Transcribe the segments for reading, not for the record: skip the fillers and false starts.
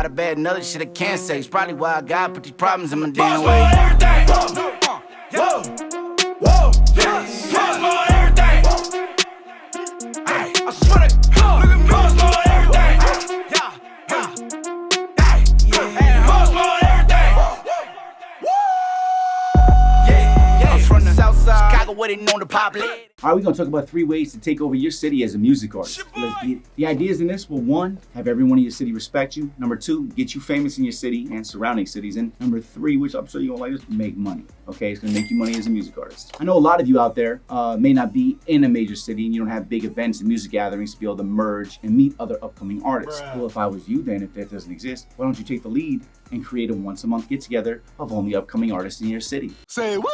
lot of bad knowledge shit I can't say. It's probably why I got put these problems in my damn way. Whoa, whoa, yes. Pause for everything. Hey, I swear to God, look at me. Pause for everything. Yeah. Pause for everything. Yeah. I'm from the south side, Chicago, where they known to pop lit. All right, we're gonna talk about 3 ways to take over your city as a music artist. The ideas in this will, 1, have everyone in your city respect you. Number 2, get you famous in your city and surrounding cities. And number 3, which I'm sure you're gonna like this, make money. Okay, it's gonna make you money as a music artist. I know a lot of you out there may not be in a major city and you don't have big events and music gatherings to be able to merge and meet other upcoming artists. Well, if I was you then, if that doesn't exist, why don't you take the lead and create a once-a-month get-together of only upcoming artists in your city? Say what?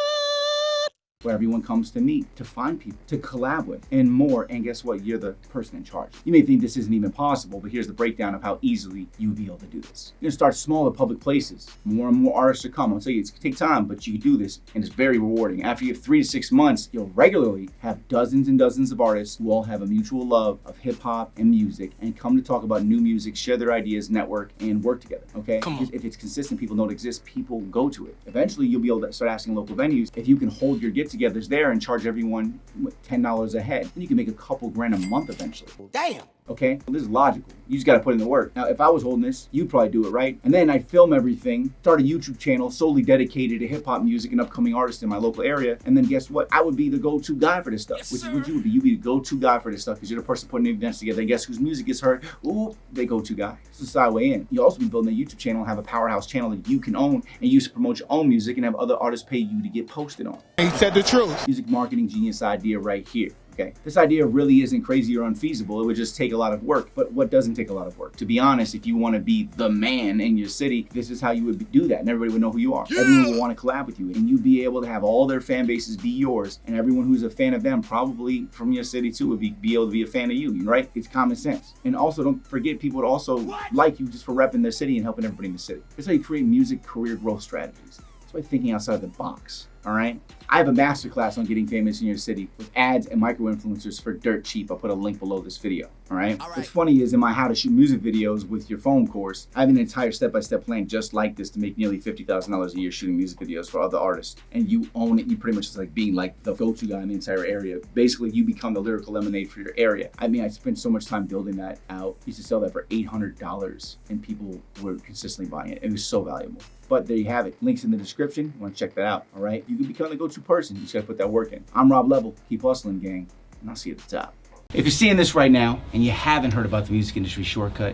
Where everyone comes to meet, to find people, to collab with, and more. And guess what? You're the person in charge. You may think this isn't even possible, but here's the breakdown of how easily you'll be able to do this. You're gonna start small at public places. More and more artists will come. I'll tell you, it's gonna take time, but you can do this, and it's very rewarding. After you have 3 to 6 months, you'll regularly have dozens and dozens of artists who all have a mutual love of hip hop and music, and come to talk about new music, share their ideas, network, and work together. Okay? Because if it's consistent, people know it exists, people go to it. Eventually, you'll be able to start asking local venues if you can hold your get-togethers there and charge everyone $10 a head. And you can make a couple grand a month eventually. Damn. Okay, well, this is logical. You just gotta put in the work. Now, if I was holding this, you'd probably do it, right? And then I'd film everything, start a YouTube channel solely dedicated to hip hop music and upcoming artists in my local area. And then guess what? I would be the go-to guy for this stuff. Yes, which sir. is what you would be. You'd be the go-to guy for this stuff because you're the person putting the events together. And guess whose music gets heard? Ooh, they go-to guy. It's the side way in. You'll also be building a YouTube channel and have a powerhouse channel that you can own and use to promote your own music and have other artists pay you to get posted on. He said the truth. Music marketing genius idea right here. Okay. This idea really isn't crazy or unfeasible. It would just take a lot of work. But what doesn't take a lot of work? To be honest, if you want to be the man in your city, this is how you would do that. And everybody would know who you are. Yeah. Everyone would want to collab with you. And you'd be able to have all their fan bases be yours. And everyone who's a fan of them, probably from your city too, would be able to be a fan of you, right? It's common sense. And also, don't forget, people would also like you just for repping their city and helping everybody in the city. That's how you create music career growth strategies. That's by thinking outside the box. All right. I have a masterclass on getting famous in your city with ads and micro-influencers for dirt cheap. I'll put a link below this video. All right. What's funny is in my how to shoot music videos with your phone course, I have an entire step-by-step plan just like this to make nearly $50,000 a year shooting music videos for other artists. And you own it. You pretty much just like being like the go-to guy in the entire area. Basically, you become the lyrical lemonade for your area. I mean, I spent so much time building that out. I used to sell that for $800 and people were consistently buying it. It was so valuable. But there you have it. Links in the description. You want to check that out, all right? You can become the go-to person. You just gotta put that work in. I'm Rob Level. Keep hustling, gang. And I'll see you at the top. If you're seeing this right now and you haven't heard about the music industry shortcut,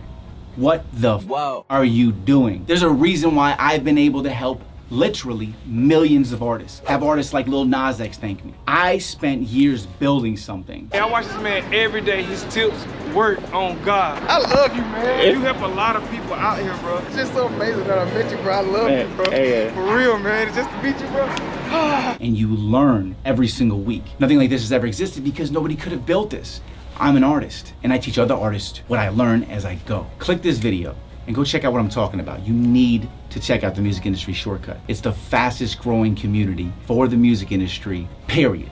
what the are you doing? There's a reason why I've been able to help literally millions of artists. Have artists like Lil Nas X thank me. I spent years building something. I watch this man every day. His tips work on God. I love you, man. You help a lot of people out here, bro. It's just so amazing that I met you, bro. I love you, bro. For real, man. It's just to meet you, bro. And you learn every single week. Nothing like this has ever existed because nobody could have built this. I'm an artist and I teach other artists what I learn as I go. Click this video and go check out what I'm talking about. You need to check out the Music Industry Shortcut. It's the fastest growing community for the music industry, period.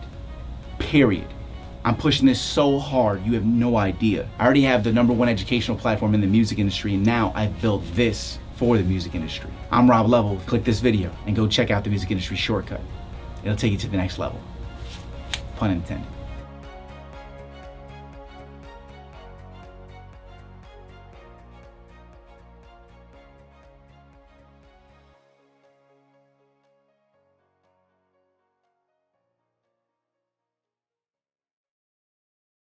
I'm pushing this so hard, you have no idea. I already have the #1 educational platform in the music industry, and now I've built this for the music industry. I'm Rob Level. Click this video and go check out the Music Industry Shortcut. It'll take you to the next level. Pun intended.